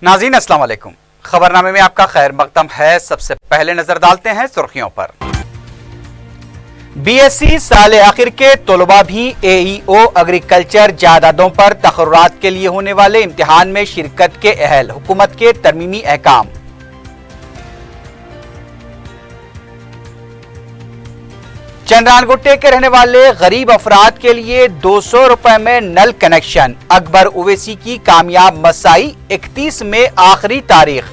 नाज़रीन अस्सलाम वालेकुम। खबरनामे में आपका खैर मकदम है। सबसे पहले नजर डालते हैं सुर्खियों पर। बीएससी साल आखिर के तलबा भी एईओ एग्रीकल्चर जायदादों पर तकर्रुरात के लिए होने वाले इम्तिहान में शिरकत के अहल, हुकूमत के तरमीमी अहकाम। चंद्रानगुट्टे के रहने वाले गरीब अफराद के लिए 200 रुपए में नल कनेक्शन। अकबर ओवैसी की कामयाब मसाई, 31 में आखिरी तारीख।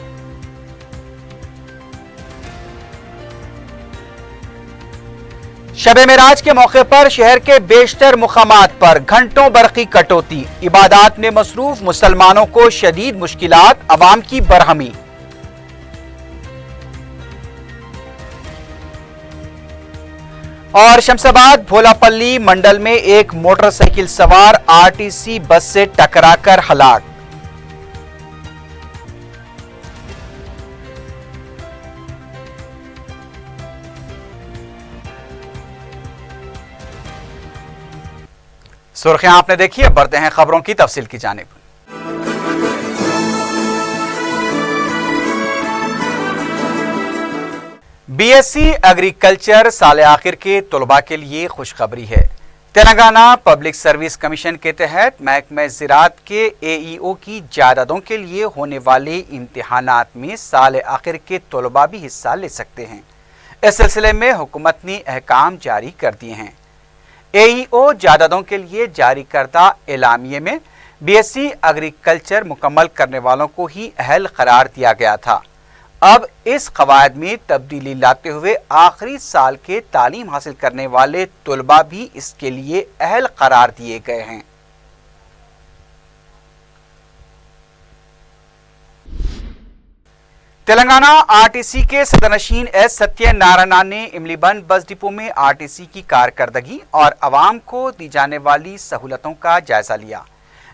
शब मेराज के मौके पर शहर के बेशतर मुकामात पर घंटों बरकी कटौती। इबादत में मसरूफ मुसलमानों को शदीद मुश्किलात, अवाम की बरहमी। और शमशाबाद भोलापल्ली मंडल में एक मोटरसाइकिल सवार आरटीसी बस से टकराकर हलाक। सुर्खियां आपने देखी, अब बढ़ते हैं खबरों की तफसील की जानिब। बीएससी एग्रीकल्चर साल आखिर के तलबा के लिए खुशखबरी है। तेलंगाना पब्लिक सर्विस कमीशन के तहत महकमे ज़राअत के एईओ की जायदादों के लिए होने वाले इम्तिहानात में साल आखिर के तलबा भी हिस्सा ले सकते हैं। इस सिलसिले में हुकूमत ने अहकाम जारी कर दिए हैं। एईओ जायदादों के लिए जारी करदा एलामिये में बीएससी एग्रीकल्चर मुकम्मल करने वालों को ही अहल करार दिया गया था। अब इस कवायद में तब्दीली लाते हुए आखिरी साल के तालीम हासिल करने वाले तलबा भी इसके लिए अहल करार दिए गए हैं। तेलंगाना आरटीसी के सदरनशीन एस सत्यनारायण ने इमलीबंद बस डिपो में आरटीसी की कारकर्दगी और आवाम को दी जाने वाली सहूलतों का जायजा लिया।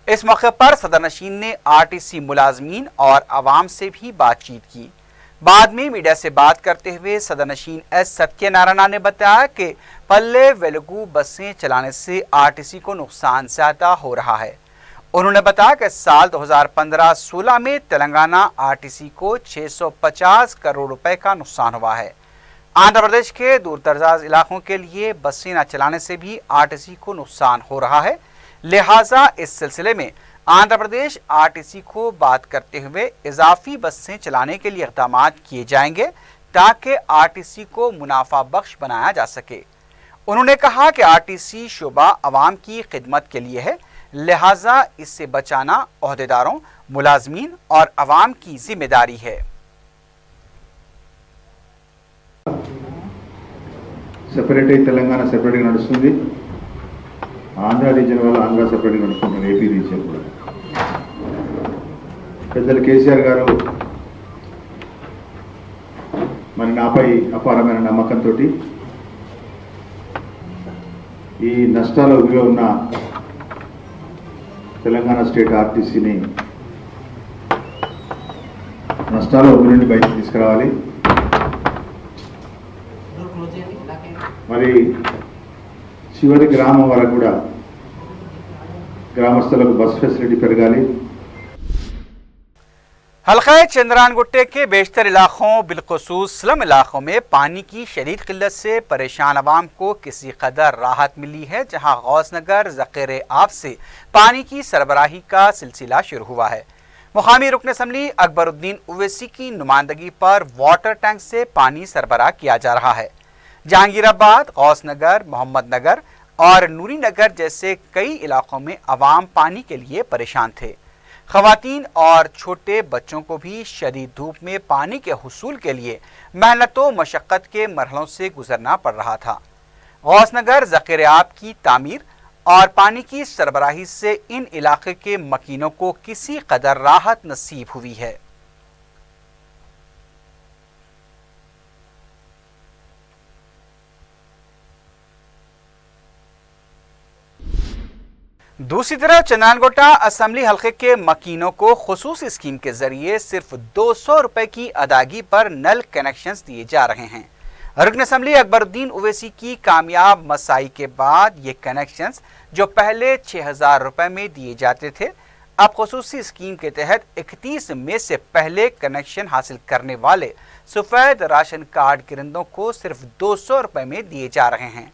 इस मौके पर सदरनशीन ने आरटीसी मुलाजमीन और आवाम से भी बातचीत की। बाद में मीडिया से बात करते हुए सदरनशीन एस सत्यनारायण ने बताया कि पल्ले वेलगू बसें चलाने से आरटीसी को नुकसान ज्यादा हो रहा है। उन्होंने बताया कि साल 2015-16 में तेलंगाना आरटीसी को 650 करोड़ रुपए का नुकसान हुआ है। आंध्र प्रदेश के दूर दराज इलाकों के लिए बसें न चलाने से भी आरटीसी को नुकसान हो रहा है। लिहाजा इस सिलसिले में आंध्र प्रदेश आरटीसी को बात करते हुए इजाफी बसें चलाने के लिए इक़दाम किए जाएंगे ताकि आरटीसी को मुनाफा बख्श बनाया जा सके। उन्होंने कहा कि आरटीसी शोबा आवाम की खिदमत के लिए है, लिहाजा इससे बचाना ओहदेदारों, मुलाजमीन और अवाम की जिम्मेदारी है। सेपरेट तेलंगाना सेपरेट नడుస్తుంది, ఆంధ్ర రీజన్ వల్ల ఆంధ్ర సెపరేట్ నడుస్తుంది, ఏపీ రీజన్ కూడా. పెద్దలు కేసీఆర్ గారు మరి నాపై అపారమైన నమ్మకంతో ఈ నష్టాల ఊరిలో ఉన్న తెలంగాణ స్టేట్ ఆర్టీసీని నష్టాల ఊరి నుండి బయటకు తీసుకురావాలి. మరి చివరి గ్రామం వరకు కూడా గ్రామస్తులకు బస్ ఫెసిలిటీ పెరగాలి. हल्का चंद्रानगुट्टे के बेशतर इलाकों बिलखुसूस स्लम इलाकों में पानी की शदीद किल्लत से परेशान अवाम को किसी कदर राहत मिली है, जहां गौसनगर ज़ख़ीर आब से पानी की सरबराही का सिलसिला शुरू हुआ है। मुकामी रुकन असम्बली अकबरुद्दीन ओवैसी की नुमाइंदगी पर वाटर टैंक से पानी सरबराह किया जा रहा है। जहांगीराबाद, गौसनगर, मोहम्मद नगर और नूरी नगर जैसे कई इलाकों में अवाम पानी के लिए परेशान थे। ख़वातीन और छोटे बच्चों को भी शदीद धूप में पानी के हुसूल के लिए मेहनत व मशक्क़त के मरहलों से गुजरना पड़ रहा था। गौसनगर ज़ख़ीर आब की तामीर और पानी की सरबराही से इन इलाके के मकीनों को किसी कदर राहत नसीब हुई है। दूसरी तरफ चंद्रानगोटा असम्बली हल्के के मकीनों को खुसूसी स्कीम के जरिए सिर्फ 200 रुपए की अदायगी पर नल कनेक्शंस दिए जा रहे हैं। रुकन असम्बली अकबरुद्दीन ओवैसी की कामयाब मसाई के बाद ये कनेक्शंस जो पहले 6000 रुपए में दिए जाते थे, अब खसूसी स्कीम के तहत 31 मई से पहले कनेक्शन हासिल करने वाले सफेद राशन कार्ड गिरंदों को सिर्फ 200 रुपए में दिए जा रहे हैं।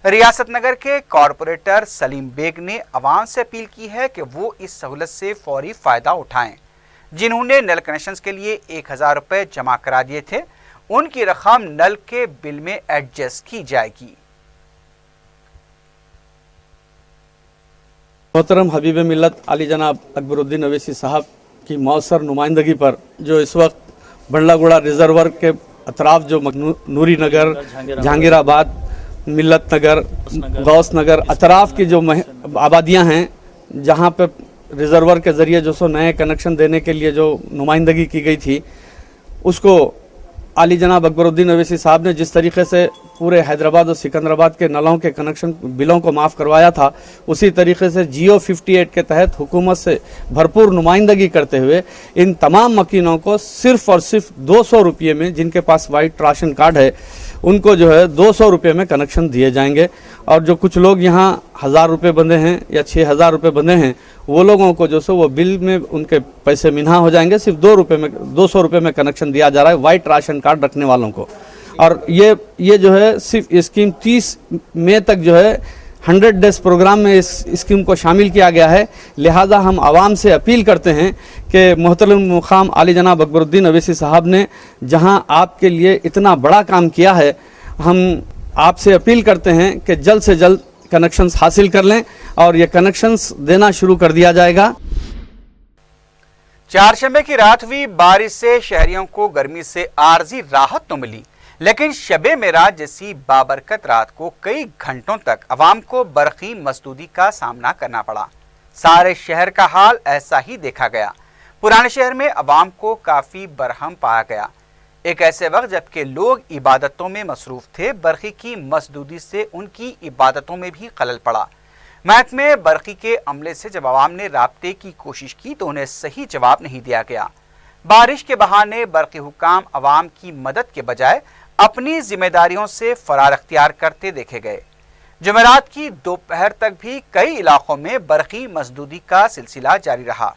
रियासत नगर के कॉरपोरेटर सलीम बेग ने आवाम से अपील की है कि वो इस सहूलत से फौरी फायदा उठाएं। जिन्होंने नल कनेक्शन के लिए 1000 रुपए जमा करा दिए थे, उनकी रकम नल के बिल में एडजस्ट की जाएगी। मोहतरम हबीब मिल्लत अली जनाब अकबरुद्दीन अवैसी साहब की मौसर नुमाइंदगी पर जो इस वक्त बंडलागुड़ा रिजर्वर के अतराफ जो नूरी नगर, जहांगीराबाद, मिल्लत नगर, गौस नगर अतराफ की जो आबादियां हैं, जहां पे रिजर्वर के ज़रिए जो सो नए कनेक्शन देने के लिए जो नुमाइंदगी की गई थी, उसको आली जनाब अकबरुद्दीन अवैसी साहब ने जिस तरीके से पूरे हैदराबाद और सिकंदराबाद के नलों के कनेक्शन बिलों को माफ़ करवाया था, उसी तरीके से जियो 58 के तहत हुकूमत से भरपूर नुमाइंदगी करते हुए इन तमाम मकीनों को सिर्फ़ और सिर्फ 200 रुपये में, जिनके पास वाइट राशन कार्ड है, उनको जो है 200 रुपये में कनेक्शन दिए जाएंगे। और जो कुछ लोग यहाँ 1000 रुपये बंधे हैं या 6000 रुपये बंधे हैं, वो लोगों को जो सो वो बिल में उनके पैसे मिन्हा हो जाएंगे। सिर्फ 200 रुपये में कनेक्शन दिया जा रहा है वाइट राशन कार्ड रखने वालों को। और ये जो है सिर्फ स्कीम 30 मई तक जो है 100 डेज प्रोग्राम में इस स्कीम को शामिल किया गया है। लिहाजा हम आवाम से अपील करते हैं कि मोहतरम मुकाम आली जनाब अकबरुद्दीन अवैसी साहब ने जहां आपके लिए इतना बड़ा काम किया है, हम आपसे अपील करते हैं कि जल्द से जल्द कनेक्शंस हासिल कर लें और ये कनेक्शंस देना शुरू कर दिया जाएगा। चारशंबे की रात हुई बारिश से शहरियों को गर्मी से आर्जी राहत तो मिली, लेकिन शबे मेराज जैसी बाबरकत रात को कई घंटों तक अवाम को बरक़ी मसदूदी का सामना करना पड़ा। सारे शहर का हाल ऐसा ही देखा गया। पुराने शहर में अवाम को काफ़ी बरहम पाया गया। एक ऐसे वक्त जबकि लोग इबादतों में मसरूफ़ थे, बरक़ी की मसदूदी से उनकी इबादतों में भी खलल पड़ा। महकमे बरक़ी के अमले से जब अवाम ने राब्ते की कोशिश की तो उन्हें सही जवाब नहीं दिया गया। बारिश के बहाने बरक़ी हुकाम अवाम की मदद के बजाय अपनी जिम्मेदारियों से फरार अख्तियार करते देखे गए। जुमेरात की दोपहर तक भी कई इलाकों में बरक़ी मसदूदी का सिलसिला जारी रहा।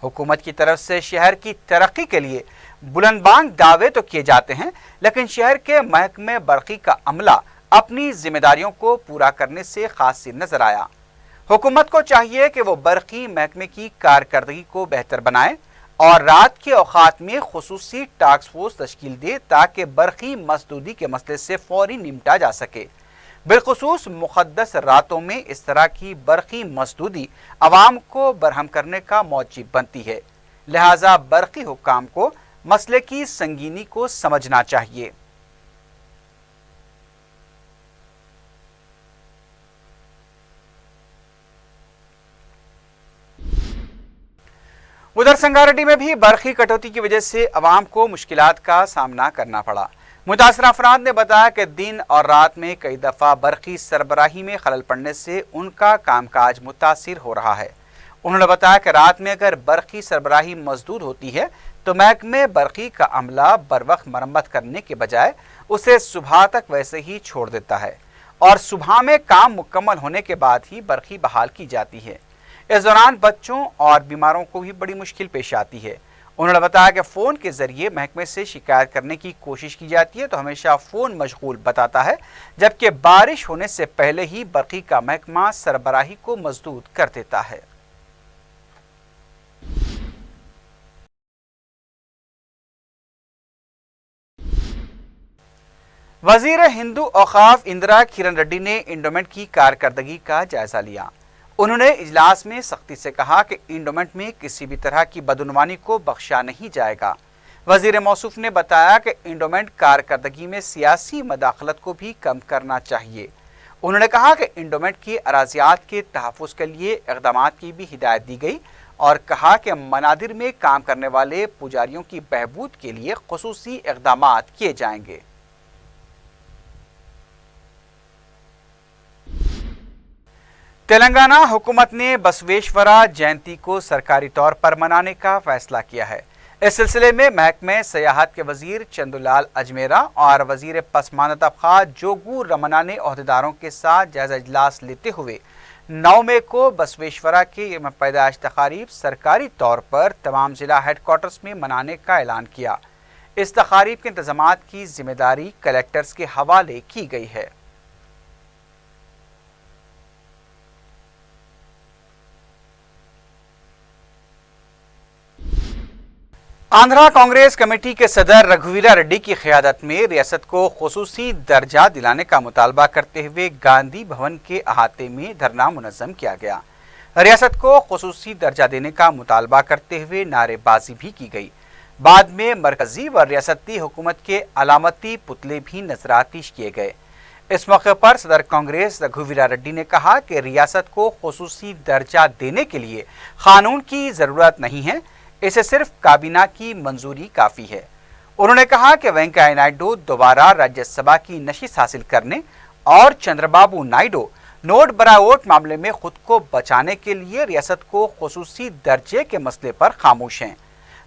हुकूमत की तरफ से शहर की तरक्की के लिए बुलंदबांग दावे तो किए जाते हैं, लेकिन शहर के महकमे बरक़ी का अमला अपनी जिम्मेदारियों को पूरा करने से खासिर नजर आया। हुकूमत को चाहिए कि वो बरक़ी महकमे की कारकर्दगी को बेहतर बनाए और रात के औकात में खुसूसी टास्क फोर्स तश्कील दे ताकि बरक़ी मसदूदी के मसले से फौरी निपटा जा सके। बिलखुसूस मुक़द्दस रातों में इस तरह की बरक़ी मसदूदी अवाम को बरहम करने का मौजिब बनती है। लिहाजा बरक़ी हुक्काम को मसले की संगीनी को समझना चाहिए। उधर संगारेड्डी में भी बरक़ी कटौती की वजह से अवाम को मुश्किलात का सामना करना पड़ा। मुतासर अफराद ने बताया कि दिन और रात में कई दफ़ा बरक़ी सरबराही में खलल पड़ने से उनका कामकाज मुतासिर हो रहा है। उन्होंने बताया कि रात में अगर बरक़ी सरबराही मजदूद होती है तो महकमे बरक़ी का अमला बर वक्त मरम्मत करने के बजाय उसे सुबह तक वैसे ही छोड़ देता है और सुबह में काम मुकम्मल होने के बाद ही बरक़ी बहाल की जाती है। इस दौरान बच्चों और बीमारों को भी बड़ी मुश्किल पेश आती है। उन्होंने बताया कि फ़ोन के ज़रिए महकमे से शिकायत करने की कोशिश की जाती है तो हमेशा फ़ोन मशगूल बताता है, जबकि बारिश होने से पहले ही बरक़ी का महकमा सरबराही को मजदूद कर देता है। वज़ीर हिंदू औक़ाफ़ इंदिरा किरण रेड्डी ने इंडोमेंट की कारकर्दगी का जायज़ा लिया। उन्होंने इजलास में सख्ती से कहा कि इंडोमेंट में किसी भी तरह की बदनुमानी को बख्शा नहीं जाएगा। वज़ीर मौसूफ ने बताया कि इंडोमेंट कारकर्दगी में सियासी मदाखलत को भी कम करना चाहिए। उन्होंने कहा कि इंडोमेंट की अराज़ियात के तहफ़्फ़ुज़ के लिए इक़दामात की भी हिदायत दी गई और कहा कि मनादिर में काम करने वाले पुजारियों की बहबूद के लिए ख़ुसूसी इक़दामात किए जाएंगे। तेलंगाना हुकूमत ने बसवेश्वरा जयंती को सरकारी तौर पर मनाने का फैसला किया है। इस सिलसिले में महकमे सयाहत के वजीर चंदुलाल अजमेरा और वजीर पसमानदा तबका जोगू रमना ने अहदेदारों के साथ जायजा इजलास लेते हुए 9 मई को बसवेश्वरा के यौम पैदाइश तकारीब सरकारी तौर पर तमाम जिला हेडक्वार्टर्स में मनाने का ऐलान किया। इस तकारीब के इंतजामात की जिम्मेदारी कलेक्टर्स के हवाले की गई है। आंध्रा कांग्रेस कमेटी के सदर रघुवीरा रेड्डी की क़यादत में रियासत को खुसूसी दर्जा दिलाने का मुतालबा करते हुए गांधी भवन के अहाते में धरना मुनज़्ज़म किया गया। रियासत को खुसूसी दर्जा देने का मुतालबा करते हुए नारेबाजी भी की गई। बाद में मरकजी व रियासती हुकूमत के अलामती पुतले भी नजरातीश किए गए। इस मौके पर सदर कांग्रेस रघुवीरा रेड्डी ने कहा कि रियासत को खुसूसी दर्जा देने के लिए कानून की ज़रूरत नहीं है, इसे सिर्फ काबीना की मंजूरी काफ़ी है। उन्होंने कहा कि वेंकैया नायडू दोबारा राज्यसभा की नशिस्त हासिल करने और चंद्रबाबू नायडू नोट बराए वोट मामले में खुद को बचाने के लिए रियासत को खुसूसी दर्जे के मसले पर खामोश हैं।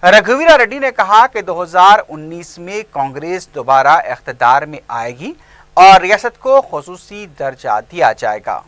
रघुवीरा रेड्डी ने कहा कि 2019 में कांग्रेस दोबारा इख्तिदार में आएगी और रियासत को खुसूसी दर्जा दिया जाएगा।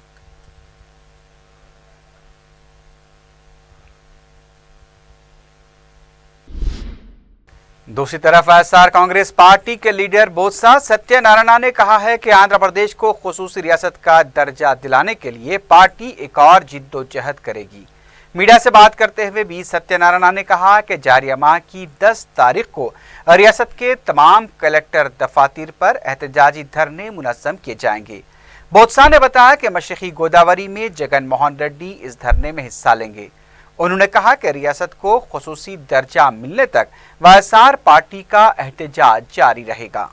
दूसरी तरफ वाईएसआर कांग्रेस पार्टी के लीडर बोत्सा सत्यनारायण ने कहा है कि आंध्र प्रदेश को खुसूसी रियासत का दर्जा दिलाने के लिए पार्टी एक और जिद्दोजहद करेगी। मीडिया से बात करते हुए बी सत्यनारायण ने कहा कि जारी माह की 10 तारीख को रियासत के तमाम कलेक्टर दफातर पर एहतजाजी धरने मुनज़्ज़म किए जाएंगे। बोत्सा ने बताया कि मशरक़ी गोदावरी में जगन मोहन रेड्डी इस धरने में हिस्सा लेंगे। उन्होंने कहा कि रियासत को खुसूसी दर्जा मिलने तक वाईएसआर पार्टी का एहतजाज जारी रहेगा।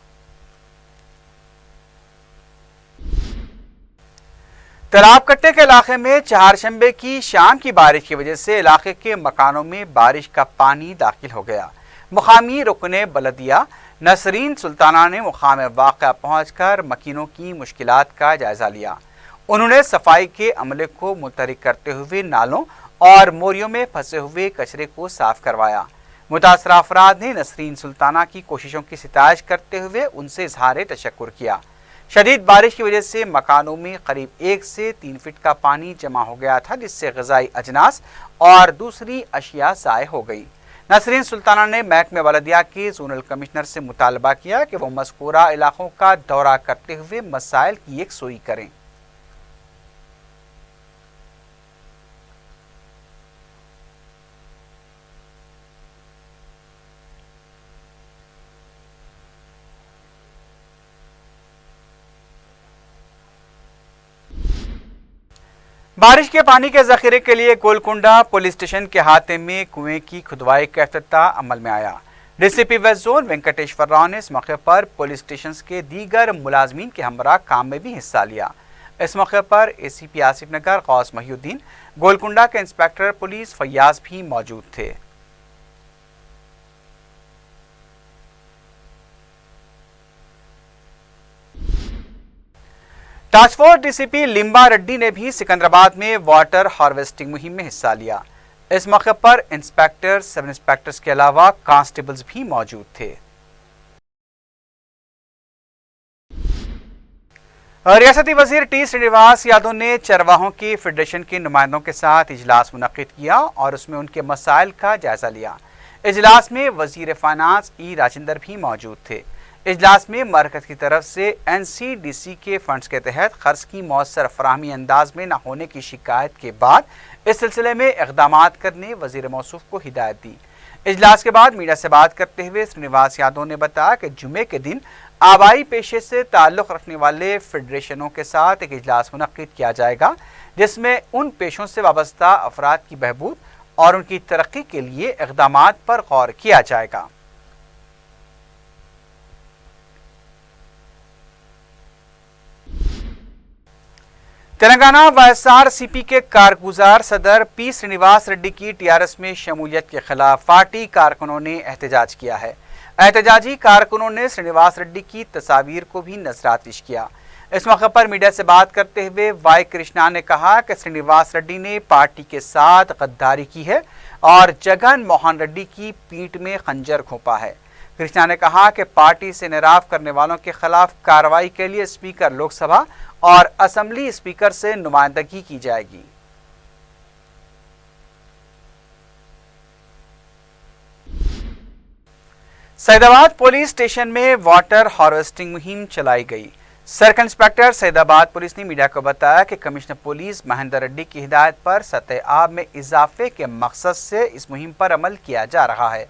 तालाब कट्टे के इलाके में चारशंबे की शाम की बारिश की वजह से इलाके के मकानों में बारिश का पानी दाखिल हो गया। मुकामी रुकने बलदिया नसरीन सुल्ताना ने मुकाम वाक़या पहुंचकर मकीनों की मुश्किलात का जायजा लिया। उन्होंने सफाई के अमले को मुतहरिक करते हुए नालों और मोरियों में फंसे हुए कचरे को साफ करवाया। मुतासरा अफराद ने नसरीन सुल्ताना की कोशिशों की सितारिश करते हुए उनसे इज़हार तशक्कुर किया। शदीद बारिश की वजह से मकानों में करीब 1 से 3 फीट का पानी जमा हो गया था, जिससे ग़िज़ाई अजनास और दूसरी अशिया ज़ाय हो गई। नसरीन सुल्ताना ने महकमे बलदिया के जोनल कमिश्नर से मुतालबा किया कि वो मज़कूरा इलाकों का दौरा करते हुए मसाइल की यकसुई करें। बारिश के पानी के ज़ख़ीरे के लिए गोलकुंडा पुलिस स्टेशन के अहाते में कुएं की खुदवाई का इफ्तिताह अमल में आया। DCP west zone Venkateswara Rao ने इस मौके पर पुलिस स्टेशन के दीगर मुलाजमीन के हमरा काम में भी हिस्सा लिया। इस मौके पर एसीपी आसिफ नगर गौस महिउद्दीन, गोलकुंडा के इंस्पेक्टर पुलिस फैयाज भी मौजूद थे। Task force DCP Limba Reddy ने भी सिकंदराबाद में वाटर हार्वेस्टिंग मुहिम में हिस्सा लिया। इस मौके पर इंस्पेक्टर, सब इंस्पेक्टर्स के अलावा कांस्टेबल्स भी मौजूद थे। रियासती वजीर टी श्रीनिवास यादव ने चरवाहों की फेडरेशन के नुमाइंदों के साथ इजलास मुनक्किद किया और उसमें उनके मसाइल का जायजा लिया। इजलास में वजीर फाइनेंस ई राजेंद्र भी मौजूद थे। इजलास में मरकज़ की तरफ से NCDC के फंड्स के तहत खर्च की मौसर फराहमी अंदाज में न होने की शिकायत के बाद इस सिलसिले में इक़दामात करने वज़ीर मौसूफ को हिदायत दी। इजलास के बाद मीडिया से बात करते हुए श्रीनिवास यादव ने बताया कि जुमे के दिन आबाई पेशे से ताल्लुक़ रखने वाले फेडरेशनों के साथ एक इजलास मुनक्किद किया जाएगा, जिसमें उन पेशों से वाबस्ता अफराद की बहबूद और उनकी तरक्की के लिए इक़दामात पर गौर किया जाएगा। तेलंगाना वाईएसआरसीपी के कारगुजार सदर पी श्रीनिवास रेड्डी की टीआरएस में शमूलियत के खिलाफ पार्टी कारकुनों ने एहतजाज किया है। एहतजाजी कारकुनों ने श्रीनिवास रेड्डी की तस्वीर को भी नजरातिश किया। इस मौके पर मीडिया से बात करते हुए वाई कृष्णा ने कहा कि श्रीनिवास रेड्डी ने पार्टी के साथ गद्दारी की है और जगन मोहन रेड्डी की पीठ में खंजर घोंपा है। कृष्णा ने कहा कि पार्टी से इनहराफ करने वालों के खिलाफ कार्रवाई के लिए स्पीकर लोकसभा और असेंबली स्पीकर से नुमाइंदगी की जाएगी। सैदाबाद पुलिस स्टेशन में वाटर हार्वेस्टिंग मुहिम चलाई गई। सर्कल इंस्पेक्टर सैदाबाद पुलिस ने मीडिया को बताया कि कमिश्नर पुलिस महेंद्र रेड्डी की हिदायत पर सतह आब में इजाफे के मकसद से इस मुहिम पर अमल किया जा रहा है।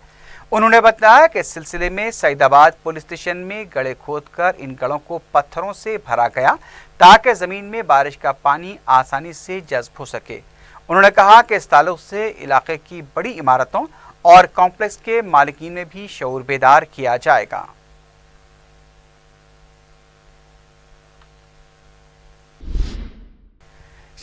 उन्होंने बताया कि इस सिलसिले में सैदाबाद पुलिस स्टेशन में गड्ढे खोदकर इन गड्ढों को पत्थरों से भरा गया ताकि जमीन में बारिश का पानी आसानी से जज्ब हो सके। उन्होंने कहा कि इस ताल्लुक से इलाके की बड़ी इमारतों और कॉम्प्लेक्स के मालिकीन में भी शऊर बेदार किया जाएगा।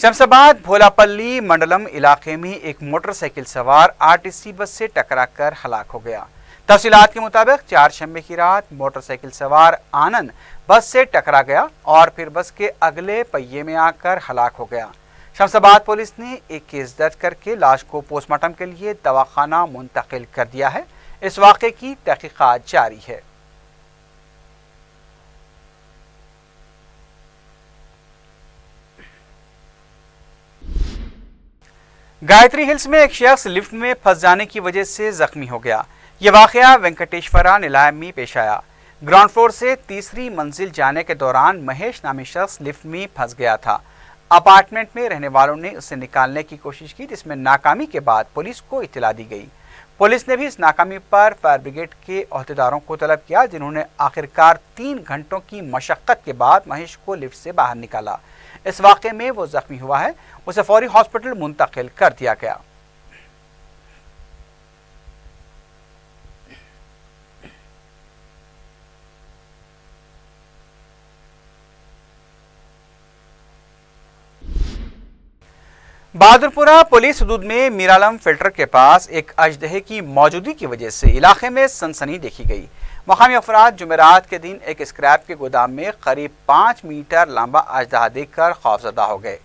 शमशाबाद भोलापल्ली मंडलम इलाके में एक मोटरसाइकिल सवार आरटीसी बस से टकराकर हलाक हो गया। तफसीलात के मुताबिक 4 शंबे की रात मोटरसाइकिल सवार आनंद बस से टकरा गया और फिर बस के अगले पहिए में आकर हलाक हो गया। शमशाबाद पुलिस ने एक केस दर्ज करके लाश को पोस्टमार्टम के लिए दवाखाना मुंतकिल कर दिया है। इस वाक़े की तहकीकात जारी है। गायत्री हिल्स में एक शख्स लिफ्ट में फंस जाने की वजह से जख्मी हो गया। यह वाक़या वेंकटेश्वरा निलायम में पेश आया। ग्राउंड फ्लोर से तीसरी मंजिल जाने के दौरान महेश नामी शख्स लिफ्ट में फंस गया था। अपार्टमेंट में रहने वालों ने उसे निकालने की कोशिश की, जिसमें नाकामी के बाद पुलिस को इत्तला दी गई। पुलिस ने भी इस नाकामी पर फायर ब्रिगेड के अहदेदारों को तलब किया, जिन्होंने आखिरकार 3 घंटों की मशक्कत के बाद महेश को लिफ्ट से बाहर निकाला। इस वाक़े में वो जख्मी हुआ है, उसे फौरी हॉस्पिटल मुंतकिल कर दिया गया। बहादुरपुरा पुलिस हदूद में मीरालम फिल्टर के पास एक अजदहे की मौजूदगी की वजह से इलाके में सनसनी देखी गई। मकामी अफराद जुमेरात के दिन एक स्क्रैप के गोदाम में करीब 5 मीटर लंबा अजदहा देखकर खौफजदा हो गए।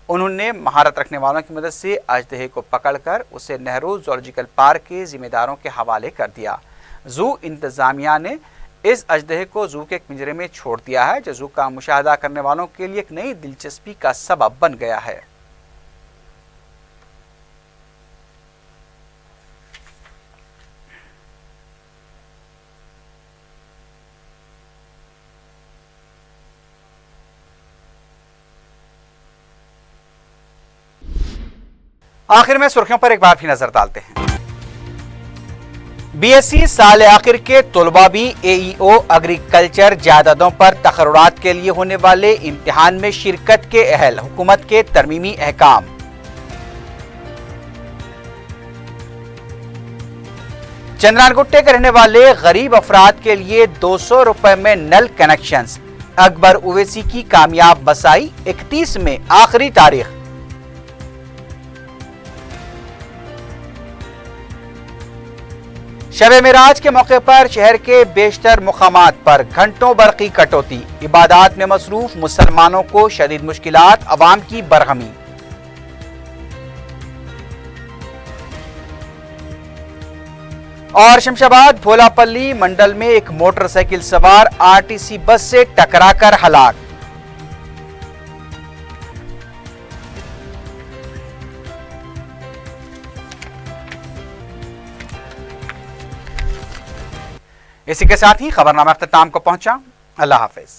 उन्होंने महारत रखने वालों की मदद से अजदहे को पकड़कर उसे नेहरू जूलॉजिकल पार्क के जिम्मेदारों के हवाले कर दिया। जू इंतजामिया ने इस अजदहे को जू के एक पिंजरे में छोड़ दिया है, जो जू का मुशाहदा करने वालों के लिए एक नई दिलचस्पी का सबब बन गया है। आखिर में सुर्खियों पर एक बार भी नजर डालते हैं। बीएससी साल आखिर के तलबा भी एईओ एग्रीकल्चर जायदादों पर तकर्रुरात के लिए होने वाले इम्तिहान में शिरकत के अहल, हुकूमत के तरमीमी अहकाम। चंद्रानगुट्टे के रहने वाले गरीब अफराद के लिए 200 रुपए में नल कनेक्शंस। अकबर उवैसी की कामयाब बसाई, 31 में आखिरी तारीख। शब-ए मेराज के मौके पर शहर के बेशतर मुकामात पर घंटों बरक़ी कटौती। इबादत में मसरूफ मुसलमानों को शदीद मुश्किलात, अवाम की बरहमी। और शमशाबाद भोलापल्ली मंडल में एक मोटरसाइकिल सवार आरटीसी बस से टकराकर हलाक। इसी के साथ ही खबरनामा अख्ताम को पहुंचा। अल्लाह हाफिज।